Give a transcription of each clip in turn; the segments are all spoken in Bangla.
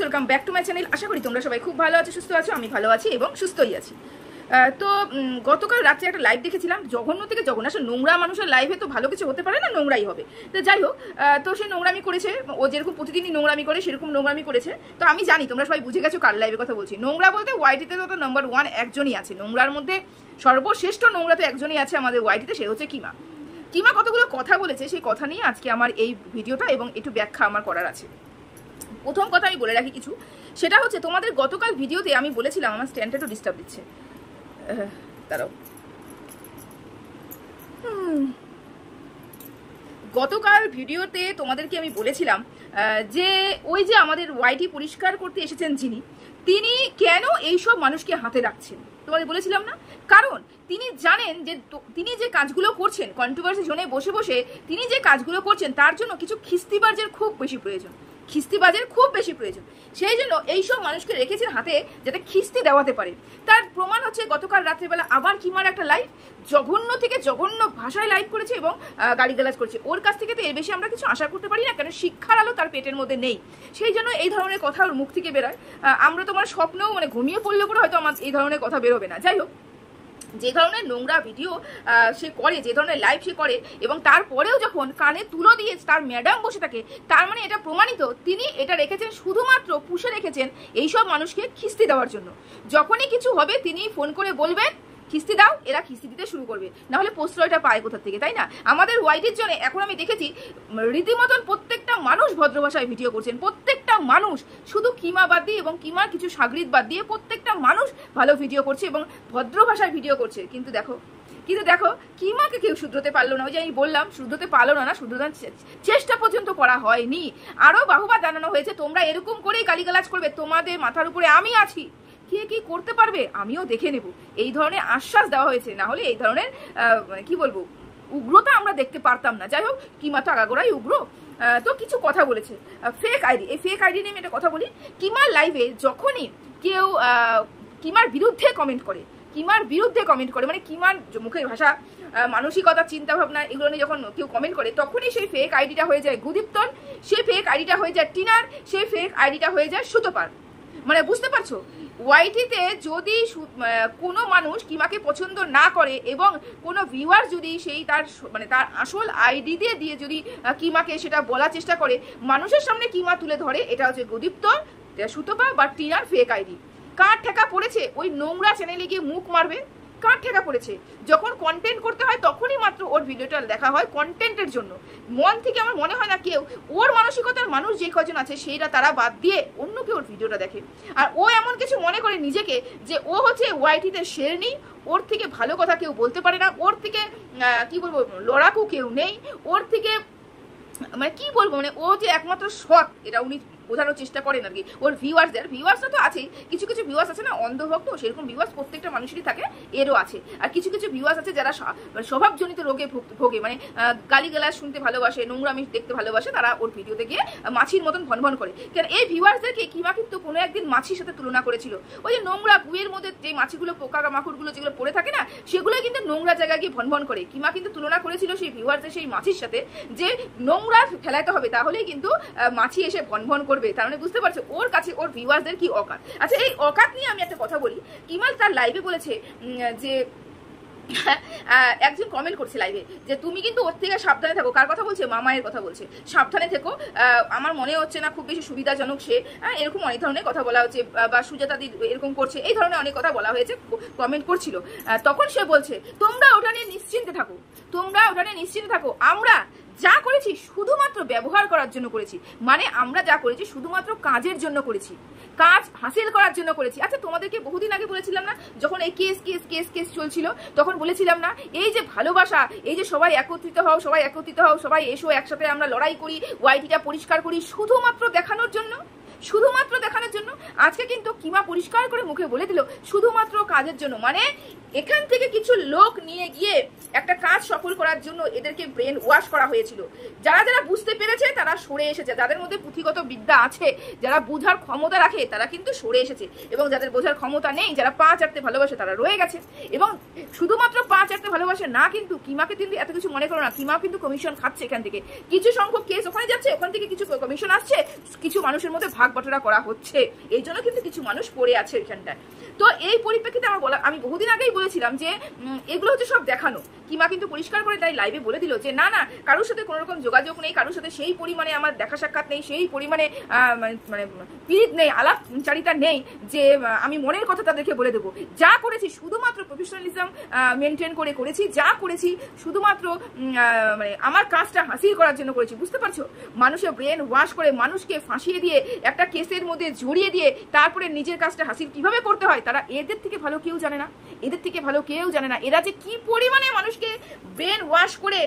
Welcome back to my channel. আশা করি তোমরা সবাই খুব ভালো আছো, সুস্থ আছো। আমি ভালো আছি এবং সুস্থই আছি। তো গতকাল রাত্রে একটা লাইভ দেখেছিলাম, জঘন্য থেকে জঘন্য। আসলে নোংরা মানুষের লাইভে তো ভালো কিছু হতে পারে না, নোংরাই হবে। তো যাই হোক, তো সে নোংরামি করেছে, ও যেরকম প্রতিদিনই নোংরামি করে সেরকম নোংরামি করেছে। তো আমি জানি তোমরা সবাই বুঝে গেছো কার লাইভের কথা বলছি। নোংরা বলতে ওয়াইটিতে তো নাম্বার 1 একজনই আছে নোংরার মধ্যে, সর্বশ্রেষ্ঠ নোংরা তো একজনই আছে আমাদের ওয়াইটিতে, সে হচ্ছে কিমা। কিমা কতগুলো কথা বলেছে, সেই কথা নিয়ে আজকে আমার এই ভিডিওটা এবং একটু ব্যাখ্যা আমার করার আছে। প্রথম কথা আমি বলে রাখি কিছু, সেটা হচ্ছে তোমাদের গতকাল ভিডিওতে আমি বলেছিলাম, আমার স্ট্যান্ডটা একটু ডিস্টার্ব দিচ্ছে, দাঁড়াও। গতকাল ভিডিওতে তোমাদেরকে আমি বলেছিলাম যে ওই যে আমাদের ওয়াইটি পরিষ্কার করতে এসেছেন যিনি, তিনি কেন এইসব মানুষকে হাতে রাখছেন তোমাদের বলেছিলাম না? কারণ তিনি জানেন যে তিনি যে কাজগুলো করছেন কন্ট্রোভার্সি জোনে বসে বসে তিনি যে কাজগুলো করছেন তার জন্য কিছু খিস্তিবাজের খুব বেশি প্রয়োজন, খিস্তিবাজের খুব বেশি প্রয়োজন। সেই জন্য এইসব মানুষকে রেখেছেন হাতে যাতে খিস্তি দেওয়াতে পারে। তার প্রমাণ হচ্ছে গতকাল রাত্রেবেলা আবার কিমার একটা লাইভ, জঘন্য থেকে জঘন্য ভাষায় লাইভ করেছে এবং গালিগালাজ করেছে। ওর কাছ থেকে তো এর বেশি আমরা কিছু আশা করতে পারি না, কারণ শিক্ষার আলো তার পেটের মধ্যে নেই। সেই জন্য এই ধরনের কথা ওর মুখ থেকে বেরোয়। আমরা তোমার স্বপ্নেও মানে ঘুমিয়ে পড়লে পরে হয়তো আমার এই ধরনের কথা বেরোবে না। যাই হোক, যে ধরনের নোংরা ভিডিও সে করে, যে ধরনের লাইভ সে করে, এবং তারপরেও যখন কানে তুলো দিয়ে তার ম্যাডাম বসে থাকে, তার মানে এটা প্রমাণিত তিনি এটা রেখেছেন শুধুমাত্র পুষে রেখেছেন এইসব মানুষকে খিস্তি দেওয়ার জন্য। যখনই কিছু হবে তিনি ফোন করে বলবেন খিস্তি দাও, এরা খিস্তি দিতে শুরু করবে, না হলে প্রশ্রয়টা পায় কোথা থেকে, তাই না? আমাদের ওয়াইটির জন্য এখন আমি দেখেছি রীতিমতন প্রত্যেকটা মানুষ ভদ্র ভাষায় ভিডিও করছেন, প্রত্যেকটা মানুষ, শুধু কিমা বাদ দিয়ে এবং কিমার কিছু সাগরিদ বাদ দিয়ে প্রত্যেকটা মানুষ ভালো ভিডিও করছে এবং ভদ্র ভাষায় ভিডিও করছে। কিন্তু দেখো কিমাকে কেউ শুধরতে পারলো না। ওই যে আমি বললাম শুধরতে পারলো না, শুধরানোর চেষ্টা পর্যন্ত করা হয়নি। আরো বাহুবা জানানো হয়েছে তোমরা এরকম করেই গালিগালাজ করবে, তোমাদের মাথার উপরে আমি আছি, কে কি করতে পারবে আমিও দেখে নেব, এই ধরনের আশ্বাস দেওয়া হয়েছে। না হলে এই ধরনের কি বলবো উগ্রতা আমরা দেখতে পারতাম না। যাই হোক, কিমা তো আগাগোড়াই উগ্র। তো কিছু কথা বলেছে ফেক আইডি, এই ফেক আইডি নিয়ে আমি একটা কথা বলি। কিমার লাইভে যখনই কেউ কিমার বিরুদ্ধে কমেন্ট করে, মানে কিমার মুখের ভাষা, মানসিকতা, চিন্তা ভাবনা এগুলো নিয়ে যখন কেউ কমেন্ট করে, তখনই সেই ফেক আইডিটা হয়ে যায় গুদীপ্তন, সেই ফেক আইডিটা হয়ে যায় টিনার, সেই ফেক আইডিটা হয়ে যায় সুতোপার। মানে বুঝতে পারছো, ওয়াইটিতে যদি কোনো মানুষ কিমাকে পছন্দ না করে এবং কোনো ভিউয়ার যদি সেই তার মানে তার আসল আইডি দিয়ে যদি কিমাকে সেটা বলার চেষ্টা করে, মানুষের সামনে কিমা তুলে ধরে, এটা হচ্ছে গুদীপ্তন, সুতপা বা টিনার ফেক আইডি। কার ঠেকা পড়েছে ওই নোংরা চ্যানেলে গিয়ে মুখ মারবে? কার ঠেকা পড়েছে? যখন কন্টেন্ট করতে হয় তখনই মাত্র ওর ভিডিওটা দেখা হয় কন্টেন্টের জন্য। মন থেকে আমার মনে হয় না কেউ, ওর মানসিকতার মানুষ যে কজন আছে সেইটা তারা বাদ দিয়ে অন্য কেউ ওর ভিডিওটা দেখে। আর ও এমন কিছু মনে করে নিজেকে যে ও হচ্ছে ওয়াইটিতে শেরনি, ওর থেকে ভালো কথা কেউ বলতে পারে না, ওর থেকে কি বলবো লড়াকু কেউ নেই, ওর থেকে মানে কি বলবো, মানে ও যে একমাত্র সৎ, এটা উনি বোঝানোর চেষ্টা করেন আর কি। ওর ভিউয়ার্সরা তো আছেই, কিছু কিছু ভিউয়ার্স আছে না অন্ধভক্ত, সেরকম ভিউয়ার্স প্রত্যেকটা মানুষেরই থাকে, এরও আছে। আর কিছু কিছু ভিউয়ার্স আছে যারা স্বভাবজনিত রোগে ভোগে, মানে গালিগালাজ শুনতে ভালোবাসে, নোংরামি দেখতে ভালোবাসে, তারা ওর ভিডিওতে গিয়ে মাছির মতন ভনভন করে। কারণ এই ভিউয়ার্সদেরকে কিমা কিন্তু কোনো একদিন মাছির সাথে তুলনা করেছিল। ওই যে নোংরা গুয়ের মধ্যে যে মাছিগুলো, পোকা মাকড়গুলো যেগুলো পড়ে থাকে না, সেগুলোই কিন্তু নোংরা জায়গায় গিয়ে ভনভন করে। কিমা কিন্তু তুলনা করেছিল সেই ভিউয়ার্সদের সেই মাছির সাথে, যে নোংরা ফেলাইতে হবে তাহলেই কিন্তু মাছি এসে ভনভন করবে। তার মানে বুঝতে পারছো ওর কাছে ওর ভিউয়ার্সদের কি অকাত। আচ্ছা, এই অকাত নিয়ে আমি একটা কথা বলি। কিমাল তার লাইভে বলেছে যে একজন কমেন্ট করছে লাইভে যে তুমি কিন্তু ওর থেকে সাবধানে থাকো। কার কথা বলছে? মামায়ের কথা বলছে, সাবধানে থেকো। আমার মনে হচ্ছে না খুব বেশি সুবিধাজনক সে, এরকম অনেক ধরনের কথা বলা হচ্ছে, বা সুজাতা দি এরকম করছে, এই ধরনের অনেক কথা বলা হয়েছে, কমেন্ট করছিল। তখন সে বলছে তোমরা ওটা নিয়ে নিশ্চিন্তে থাকো, আমরা যা করেছি শুধুমাত্র ব্যবহার করার জন্য করেছি, মানে আমরা যা করেছি শুধুমাত্র কাজের জন্য করেছি, কাজ হাসিল করার জন্য করেছি। আচ্ছা, তোমাদেরকে বহুদিন আগে বলেছিলাম না, যখন এই কেস চলছিল, তখন বলেছিলাম না এই যে ভালোবাসা, এই যে সবাই একত্রিত হও, সবাই এসো একসাথে আমরা লড়াই করি, ওয়াইটিটা পরিষ্কার করি, শুধুমাত্র দেখানোর জন্য। আজকে কিন্তু কিমা পরিষ্কার করে মুখে বলে দিল শুধুমাত্র কাজের জন্য। মানে এখান থেকে কিছু লোক নিয়ে গিয়ে একটা কাজ সফল করার জন্য এদেরকে ব্রেন ওয়াশ করা হয়েছিল। যারা যারা বুঝতে পেরেছে তারা সরে এসেছে, যাদের মধ্যে পুঁথিগত বিদ্যা আছে, যারা বোঝার ক্ষমতা রাখে তারা কিন্তু সরে এসেছে, এবং যাদের বোঝার ক্ষমতা নেই, যারা পা চাটতে ভালোবাসে তারা রয়ে গেছে। এবং শুধুমাত্র পা চাটতে ভালোবাসে না, কিন্তু কিমাকে কিন্তু এত কিছু মনে করো না, কিমাও কিন্তু কমিশন খাচ্ছে এখান থেকে। কিছু সংখ্যক কেস ওখানে যাচ্ছে, ওখান থেকে কিছু কমিশন আসছে, কিছু মানুষের মধ্যে ভাগ বাটোয়ারা করা হচ্ছে, এই জন্য কিন্তু কিছু মানুষ পড়ে আছে এখানটায়। তো এই পরিপ্রেক্ষিতে আমি বহুদিন আগেই বলেছিলাম যে এগুলো হচ্ছে সব দেখানো। কিমা কিন্তু পরিষ্কার করে তাই লাইভে বলে দিল যে না কারোর সাথে কোনো রকম যোগাযোগ নেই, কারোর সাথে সেই পরিমাণে আমার দেখা সাক্ষাৎ নেই, সেই পরিমাণে মানে পীড়িত নেই, আলাপচারিতা নেই যে আমি মনের কথা তাদেরকে বলে দেবো। যা করেছি শুধুমাত্র প্রফেশনালিজম মেনটেন করে করেছি, যা করেছি শুধুমাত্র মানে আমার কাজটা হাসিল করার জন্য করেছি। বুঝতে পারছো? মানুষের ব্রেন ওয়াশ করে মানুষকে ফাঁসিয়ে দিয়ে একটা কেসের মধ্যে জড়িয়ে দিয়ে তারপরে নিজের কাজটা হাসিল কিভাবে করতে হয় তারা এদের থেকে ভালো কেউ জানে না, এদের থেকে ভালো কেউ জানে না। এরা যে কি পরিমাণে মানুষকে ব্রেন ওয়াশ করে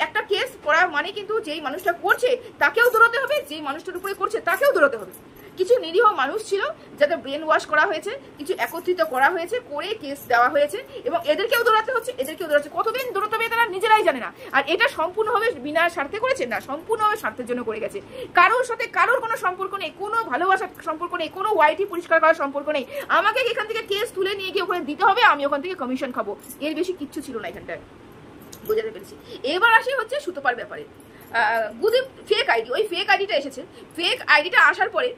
একটা কেস করা মানে কিন্তু যেই মানুষটা করছে তাকেও দৌড়াতে হবে, যেই মানুষটার উপরে করছে তাকেও দৌড়াতে হবে। কিছু নিরীহ মানুষ ছিল যাদের ব্রেন ওয়াশ করা হয়েছে, কিছু একত্রিত করা হয়েছে, করে কেস দেওয়া হয়েছে এবং এদেরকেও দৌড়াতে হচ্ছে, এদেরকেও দৌড়াচ্ছে। কতদিন দৌড়াতে হবে তারা নিজেরাই জানে না। আর এটা সম্পূর্ণভাবে বিনা স্বার্থে করেছে না, সম্পূর্ণভাবে স্বার্থের জন্য করে গেছে। কারোর সাথে কারোর কোনো সম্পর্ক নেই, কোনো ভালোবাসার সম্পর্ক নেই, কোনো ওয়াইটি পরিষ্কার করার সম্পর্ক নেই। আমাকে এখান থেকে কেস তুলে নিয়ে গিয়ে ওখানে দিতে হবে, আমি ওখান থেকে কমিশন খাবো, এর বেশি কিচ্ছু ছিল না এখানটায়। বোঝাতে পেরেছি। এবার আসি হচ্ছে সুতপার ব্যাপারে। ফেক আইডি, ওই ফেক আইডিটা এসেছে। ফেক আইডিটা আসার পরে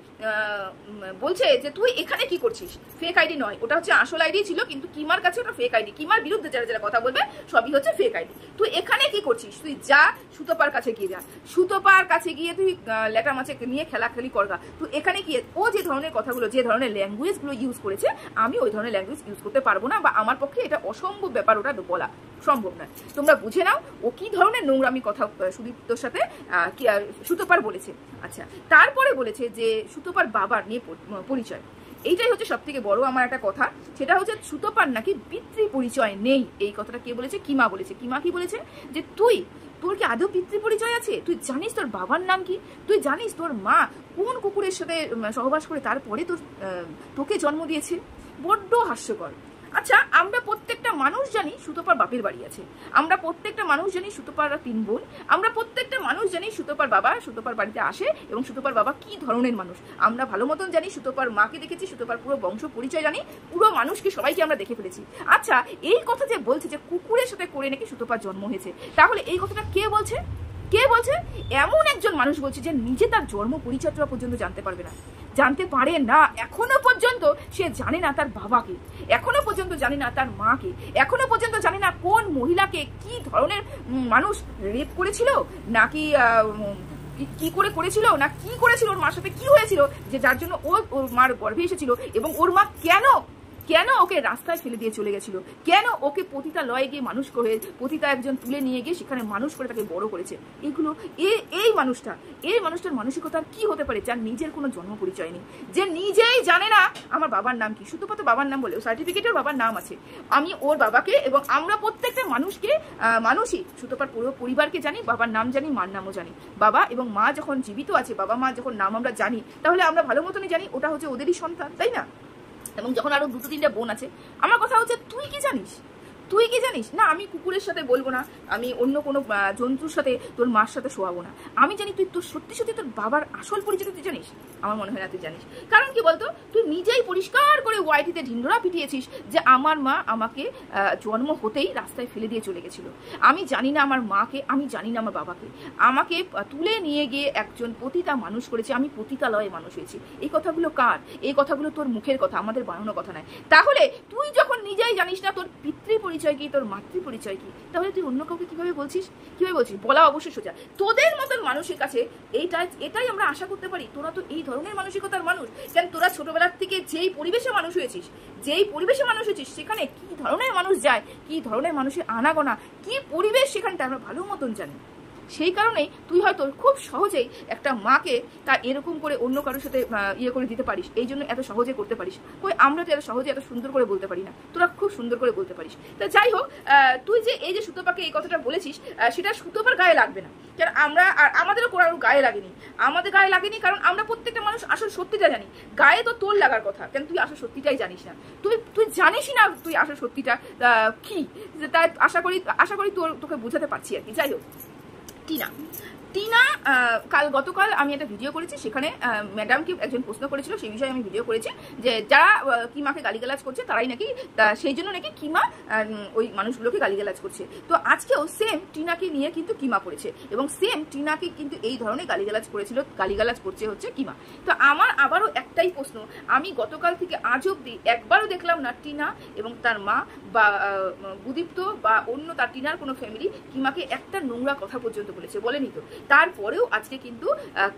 বলছে যে তুই এখানে কি করছিস। ফেক আইডি নয়, ওটা হচ্ছে আসল আইডি ছিল, কিন্তু কিমার কাছে ওটা ফেক আইডি। কিমার বিরুদ্ধে যারা যারা কথা বলবে সবই হচ্ছে ফেক আইডি। তুই এখানে কি করছিস? তুই যা সুতপার কাছে গিয়ে যা, সুতপার কাছে গিয়ে তুই লেটা মাছে নিয়ে খেলাখেলি করগা। তুই এখানে গিয়ে ও যে ধরনের কথাগুলো, যে ধরনের ল্যাঙ্গুয়েজগুলো ইউজ করেছে, আমি ওই ধরনের ল্যাঙ্গুয়েজ ইউজ করতে পারবো না, বা আমার পক্ষে এটা অসম্ভব ব্যাপার, ওটা বলা সম্ভব নয়। তোমরা বুঝে নাও ও কি ধরনের নোংরামি কথা সুদীপ্তর সাথে সুতপার বলেছে। আচ্ছা, তারপরে বলেছে যে সুতপার বাবার নিয়ে পরিচয়। এইটাই হচ্ছে সব থেকে বড় আমার একটা কথা, সেটা হচ্ছে সুতপার নাকি পিতৃ পরিচয় নেই। এই কথাটা কে বলেছে? কিমা বলেছে। কিমা কি বলেছে? যে তোর কি আদৌ পিতৃ পরিচয় আছে? তুই জানিস তোর বাবার নাম কি? তুই জানিস তোর মা কোন কুকুরের সাথে সহবাস করে তারপরে তোকে জন্ম দিয়েছে? বড্ড হাস্যকর। আচ্ছা, আমরা প্রত্যেকটা মানুষ জানি সুতপার বাপের বাড়ি আছে, আমরা প্রত্যেকটা মানুষ জানি সুতপার 3 বোন, আমরা প্রত্যেকটা মানুষ জানি সুতপার বাবা সুতপার বাড়িতে আসে এবং সুতপার বাবা কি ধরনের মানুষ আমরা ভালো মতন জানি। সুতপার মাকে দেখেছি, সুতপার পুরো বংশ পরিচয় জানি, পুরো মানুষকে সবাইকে আমরা দেখে ফেলেছি। আচ্ছা, এই কথা যে বলছে যে কুকুরের সাথে করে নাকি সুতপার জন্ম হয়েছে, তাহলে এই কথাটা কে বলছে? কে বলছে? এমন একজন মানুষ বলছে যে নিজে তার জন্ম পরিচয়টা পর্যন্ত জানতে পারবে না, জানতে পারে না। এখনো পর্যন্ত সে জানে না তার বাবাকে, এখনো পর্যন্ত জানে না তার মাকে, এখনো পর্যন্ত জানে না কোন মহিলাকে কি ধরনের মানুষ রেপ করেছিল, নাকি কি করে করেছিল, না কি করেছিল, ওর মার সাথে কি হয়েছিল যে যার জন্য ওর মার গর্ভে এসেছিল, এবং ওর মা কেন ওকে রাস্তায় ফেলে দিয়ে চলে গেছিল, কেন ওকে পতিতালয়ে গিয়ে মানুষ করে, পতিতা একজন তুলে নিয়ে গিয়ে সেখানে মানুষ করে তাকে বড় করেছে। এগুলো এই মানুষটার মানসিকতার কি হতে পারে যার নিজের কোনো জন্ম পরিচয় নেই, যে নিজেই জানে না আমার বাবার নাম কি। সুতপা তো বাবার নাম বলে, সার্টিফিকেটের বাবার নাম আছে। আমি ওর বাবাকে এবং আমরা প্রত্যেকটা মানুষই সুতপার পুরো পরিবারকে জানি, বাবার নাম জানি, মার নামও জানি। বাবা এবং মা যখন জীবিত আছে, বাবা মা যখন নাম আমরা জানি, তাহলে আমরা ভালো মতনই জানি ওটা হচ্ছে ওদেরই সন্তান, তাই না? এবং যখন আরো 2-3টা বোন আছে, আমার কথা হচ্ছে তুই কি জানিস? না, আমি কুকুরের সাথে বলবো না, আমি অন্য কোনো জন্তুর সাথে তোর মার সাথে শোয়াবো না। আমি জানি তুই সত্যি তোর বাবার আসল পরিচয় তুই জানিস? আমার মনে হয় না তুই জানিস। কারণ কি বলতো, তুই নিজেই পরিষ্কার করে ওয়াইটিতে ঢিন্ডোরা পিটিয়েছিস যে আমার মা আমাকে জন্ম হতেই রাস্তায় ফেলে দিয়ে চলে গেছিল। আমি জানি না আমার মাকে, আমি জানি না আমার বাবাকে, আমাকে তুলে নিয়ে গিয়ে একজন পতিতা মানুষ করেছে, আমি পতিতালয়ে মানুষ হয়েছি। এই কথাগুলো কার? এই কথাগুলো তোর মুখের কথা, আমাদের বানানো কথা নয়। তাহলে তুই যখন নিজেই জানিস না তোর পিতৃ পরিচয় কি, তোর মাতৃ পরিচয় কি, তাহলে তুই অন্য কাউকে কিভাবে বলছিস? বলা অবশ্যই সোজা। তোদের মতন মানুষের কাছে এটাই আমরা আশা করতে পারি। তোরা তো এই ধরনের মানসিকতার মানুষ। কেন তোরা ছোটবেলার থেকে যেই পরিবেশে মানুষ হয়েছিস সেখানে কি ধরনের মানুষ যায়, কি ধরনের মানুষের আনাগোনা, কি পরিবেশ সেখানটা আমরা ভালো মতন জানি। সেই কারণেই তুই হয়তো খুব সহজেই একটা মাকে তার এরকম করে অন্য কারোর সাথে ইয়ে করে দিতে পারিস, এই জন্য এত সহজে করতে পারিস। কই আমরা তো এত সহজে এত সুন্দর করে বলতে পারি না, তোরা খুব সুন্দর করে বলতে পারিস। তা যাই হোক, তুই যে এই যে সুতপাকে এই কথাটা বলেছিস, সেটা সুতপার গায়ে লাগবে না। কারণ আমাদেরও কোনো গায়ে লাগেনি, আমাদের গায়ে লাগেনি, কারণ আমরা প্রত্যেকটা মানুষ আসল সত্যিটা জানি। গায়ে তো তোর লাগার কথা, কেন তুই আসল সত্যিটাই জানিস না। তুই জানিসই না তুই আসল সত্যিটা কি। তাই আশা করি তোকে বোঝাতে পারছি আর কি। যাই হোক, টিনা টিনা গতকাল আমি একটা ভিডিও করেছি, সেখানে ম্যাডামকে একজন প্রশ্ন করেছিল, সেই বিষয়ে আমি ভিডিও করেছি যে যারা কিমাকে গালিগালাজ করছে তারাই নাকি সেই জন্য নাকি কিমা ওই মানুষগুলোকে গালিগালাজ করছে। তো আজকেও সেম টিনাকে নিয়ে কিন্তু কিমা করেছে এবং সেম টিনাকে কিন্তু এই ধরনের গালিগালাজ করছে হচ্ছে কিমা। তো আমার আবারও একটাই প্রশ্ন, আমি গতকাল থেকে আজ অব্দি একবারও দেখলাম না টিনা এবং তার মা বা বুদীপ্ত বা অন্য তার টিনার কোনো ফ্যামিলি কিমাকে একটা নোংরা কথা পর্যন্ত বলেছে, বলেনি তো। তারপরেও আজকে কিন্তু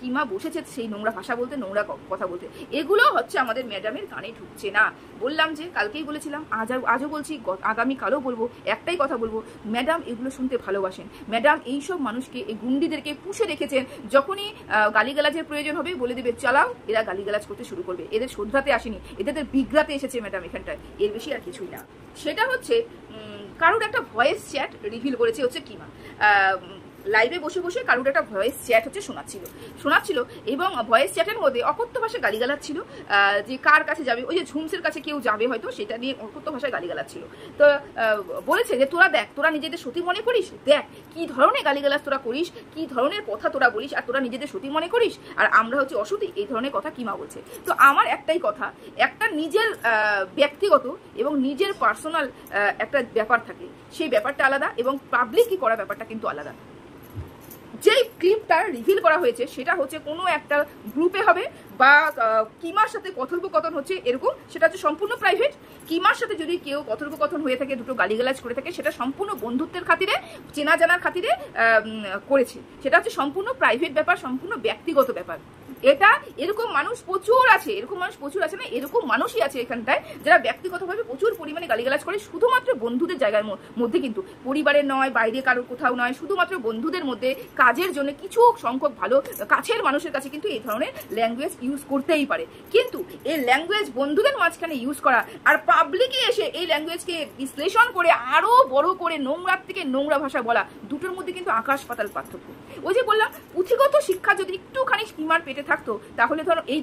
কিমা বসেছে সেই নোংরা ভাষা বলতে, নোংরা কথা বলতে। এগুলো হচ্ছে আমাদের ম্যাডামের কানে ঢুকছে না। বললাম যে কালকেই বলেছিলাম, আজও বলছি, আগামীকালও বলবো, একটাই কথা বলবো, ম্যাডাম এগুলো শুনতে ভালোবাসেন। ম্যাডাম এইসব মানুষকে, এই গুন্ডিদেরকে পুষে রেখেছেন, যখনই গালিগালাজের প্রয়োজন হবে বলে দেবে চালাও, এরা গালিগালাজ করতে শুরু করবে। এদের শোধরাতে আসেনি, এদের বিগ্রাতে এসেছে ম্যাডাম এখানটায়, এর বেশি আর কিছুই না। সেটা হচ্ছে কারোর একটা ভয়েস চ্যাট রিভিল করেছে হচ্ছে কিমা। লাইভে বসে বসে কারোর একটা ভয়েস চ্যাট হচ্ছে শোনাচ্ছিল এবং ভয়েস চ্যাটের মধ্যে অকথ্য ভাষায় গালিগালাজ ছিল, যে কার কাছে যাবে, ওই যে ঝুমসের কাছে কেউ যাবে হয়তো, সেটা নিয়ে অকথ্য ভাষায় গালিগালাজ ছিল। তো বলেছে যে তোরা দেখ, তোরা নিজেদের সতী মনে করিস, দেখ কি ধরনের গালিগালাজ তোরা করিস, কি ধরনের কথা তোরা বলিস, আর তোরা নিজেদের সতী মনে করিস, আর আমরা হচ্ছে অসতী, এই ধরনের কথা কিমা বলছে। তো আমার একটাই কথা, একটা নিজের ব্যক্তিগত এবং নিজের পার্সোনাল একটা ব্যাপার থাকে, সেই ব্যাপারটা আলাদা এবং পাবলিকই করা ব্যাপারটা কিন্তু আলাদা। যেই ক্লিপটা রিভিল করা হয়েছে সেটা হচ্ছে কোনো একটা গ্রুপে হবে বা কিমার সাথে কথোপকথন হচ্ছে এরকম, সেটা হচ্ছে সম্পূর্ণ প্রাইভেট। কিমার সাথে যদি কেউ কথোপকথন হয়ে থাকে, দুটো গালিগালাজ করে থাকে, সেটা সম্পূর্ণ বন্ধুত্বের খাতিরে, চেনা জানার খাতিরে করেছে, সেটা হচ্ছে সম্পূর্ণ প্রাইভেট ব্যাপার, সম্পূর্ণ ব্যক্তিগত ব্যাপার। এটা এরকম মানুষ প্রচুর আছে, না, এরকম মানুষই আছে এখানটায় যারা ব্যক্তিগতভাবে প্রচুর পরিমাণে গালিগালাজ করে, শুধুমাত্র বন্ধুদের জায়গার মধ্যে, কিন্তু পরিবারের নয়, বাইরে কারোর কোথাও নয়, শুধুমাত্র বন্ধুদের মধ্যে কাজের জন্য কিছু সংখ্যক ভালো কাছের মানুষের কাছে কিন্তু এই ধরনের ল্যাঙ্গুয়েজ ইউজ করতেই পারে। কিন্তু এই ল্যাঙ্গুয়েজ বন্ধুদের মাঝখানে ইউজ করা আর পাবলিকে এসে এই ল্যাঙ্গুয়েজকে বিশ্লেষণ করে আরো বড় করে নোংরার থেকে নোংরা ভাষা বলা, দুটোর মধ্যে কিন্তু আকাশ পাতাল পার্থক্য। ওই যে বললাম, পুঁথিগত শিক্ষা যদি একটুখানি কিমার পেটে থাকতো, তাহলে ধরো এই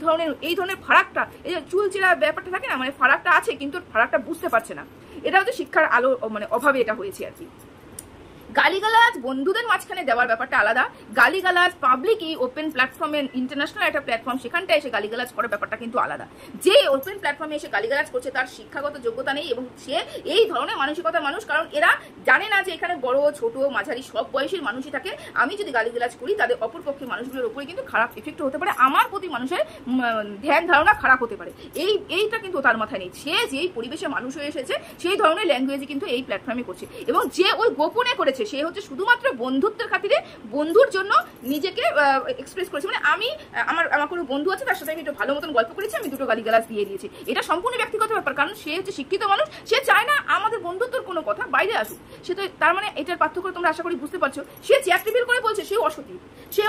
ধরনের ফারাকটা, এই যে চুলচেরা ব্যাপারটা থাকে না, মানে ফারাকটা আছে কিন্তু ফারাকটা বুঝতে পারছে না। এটা হচ্ছে শিক্ষার আলো মানে অভাবে এটা হয়েছে আর কি। গালিগালাজ বন্ধুদের মাঝখানে দেওয়ার ব্যাপারটা আলাদা, গালিগালাজ পাবলিকই ওপেন প্ল্যাটফর্মে, ইন্টারন্যাশনাল একটা প্ল্যাটফর্ম, সেখানটায় এসে গালিগালাজ করার ব্যাপারটা কিন্তু আলাদা। যে ওপেন প্ল্যাটফর্মে এসে গালিগালাজ করছে তার শিক্ষাগত যোগ্যতা নেই এবং সে এই ধরনের মানসিকতার মানুষ, কারণ এরা জানে না যে এখানে বড় ছোট মাঝারি সব বয়সের মানুষই থাকে। আমি যদি গালিগালাজ করি তাদের অপরপক্ষের মানুষগুলোর উপরে কিন্তু খারাপ এফেক্ট হতে পারে, আমার প্রতি মানুষের ধ্যান ধারণা খারাপ হতে পারে। এইটা কিন্তু তার মাথায় নেই। সে যেই পরিবেশে মানুষ হয়ে এসেছে সেই ধরনের ল্যাঙ্গুয়েজ কিন্তু এই প্ল্যাটফর্মে করছে এবং যে ওই গোপনে করেছে সে হচ্ছে শুধুমাত্র বন্ধুত্বের খাতিরে, বন্ধুর জন্য নিজেকে এক্সপ্রেস করেছে। মানে আমার কোনো বন্ধু আছে, তার সাথে আমি একটু ভালো মতন গল্প করেছি, আমি দুটো গালিগালাজ দিয়ে দিয়েছি। এটা সম্পূর্ণ ব্যক্তিগত ব্যাপার, কারণ সে হচ্ছে শিক্ষিত মানুষ, সে চায় না আমাদের বন্ধুত্বর কোনো কথা বাইরে আসুক। সে তো তার মানে এটার পার্থক্য তোমরা আশা করি বুঝতে পারছো। সে চ্যাট রিভিল করে বলছে সে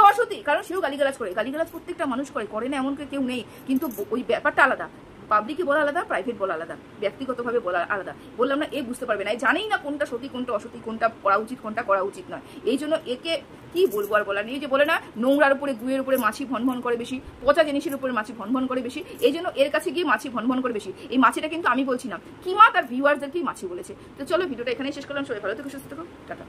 অসতী, কারণ সেও গালিগালাজ করে। গালিগালাজ প্রত্যেকটা মানুষ করে না এমন কেউ নেই, কিন্তু ওই ব্যাপারটা আলাদা। পাবলিকে বলা আলাদা, প্রাইভেট বলা আলাদা, ব্যক্তিগতভাবে বলা আলাদা। বললাম না, এ বুঝতে পারবে না, জানেই না কোনটা সতী কোনটা অসতী, কোনটা করা উচিত কোনটা করা উচিত নয়। এই জন্য একে কি বলবো আর বলার নেই। যে বলে না, নোংরার উপরে গুয়ের উপরে মাছি ভনভন করে বেশি, পচা জিনিসের উপরে মাছি ভনভন করে বেশি, এই জন্য এর কাছে গিয়ে মাছি ভনভন করে বেশি। এই মাছিটা কিন্তু আমি বলছি না, কিমা তার ভিউয়ার্সদেরকেই মাছি বলেছে। তো চলো ভিডিওটা এখানেই শেষ করলাম। সবাই ভালো থেকো, সুস্থ থেকো, টাটা।